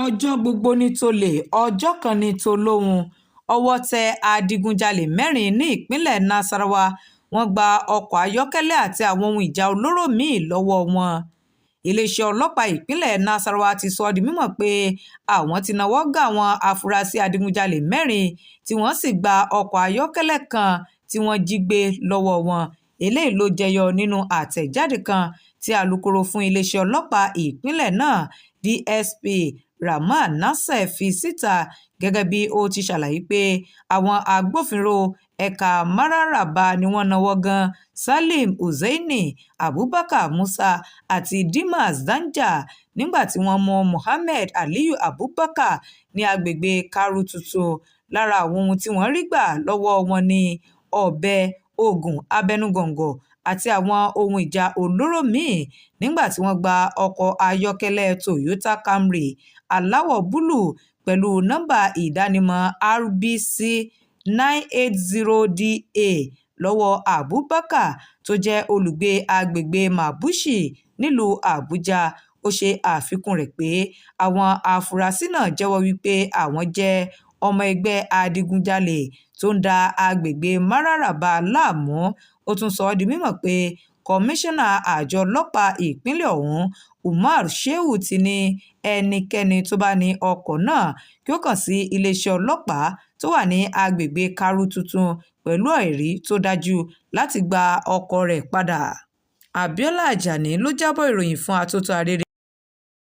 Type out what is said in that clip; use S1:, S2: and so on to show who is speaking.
S1: ọjọ́ gbogbo ní tolè ọjọ́ kan ní tolóhùn ọwọ́ tẹ adigunjalè mẹ́rin ní ìpínlẹ̀ nasarawa wọ́n gba ọkọ̀ ayọ́kẹ́lẹ́ àti àwọn ohun ìjà olóró míín lọ́wọ́ wọn. iléeṣẹ́ ọlọ́pàá ìpínlẹ̀ nasarawa ti sọ di mímọ̀ pé àwọn ti náwó gá àwọn afurasí adigunjalè mẹ́rin tí wọ́n sì gba ọkọ̀ ayọ́kẹ́lẹ́ kan tí wọ́n jí gbé lọ́wọ́ wọn. eléyìí ló jẹyọ nínú àtẹ̀jáde kan tí alūkkóró fún iléeṣẹ́ ọlọ́pàá ìpínlẹ̀ náà DSP Rahman Nasir fi síta gẹ́gẹ́ bí ó ti ṣàlàyé pé àwọn agbófinró ẹ̀ka Mararaba ni wọ́n náwó gan Salim Hussaini, Abubakar Musa àti Dimas Danja nígbà tí wọ́n mú Mohammed Aliyu Abubakar ní agbègbè Karu Tuntun. Lára àwọn ohun tí wọ́n rí gbà lọ́wọ́ wọn ni ọ̀bẹ, oògùn abẹnugọ̀ngọ̀ àti àwọn ohun ìjà olóró míín nígbà tí wọ́n gba ọkọ̀ ayọ́kẹ́lẹ́ Toyota Camry aláwọ̀ búlúù pẹ̀lú nọ́mbà ìdánimọ̀ RBC 980DA lọ́wọ́ Abubakar tó jẹ́ olùgbé agbègbè Mabushi nílùú Àbújá. Ó ṣe àfikún rẹ̀ pé àwọn afurasí náà jẹ́wọ́ wípé àwọn jẹ́ ọmọ ẹgbẹ́ adigunjalè tó ń da agbègbè Mararaba láàmú. Ó tún sọ ọ́ di mímọ̀ pé kọmíṣánná àjọ ọlọ́pàá ìpínlẹ̀ ọ̀hún Umar Shehu ti ní ẹnikẹ́ni tó bá ní ọkọ̀ náà kí ó kàn sí iléeṣẹ́ ọlọ́pàá tó wà ní agbègbè Karu Tuntun pẹ̀lú ẹ̀rí tó dájú láti gba ọkọ̀ rẹ̀ padà. Abiola Ajani ló jábọ̀ ìròyìn fún Atótó Arére.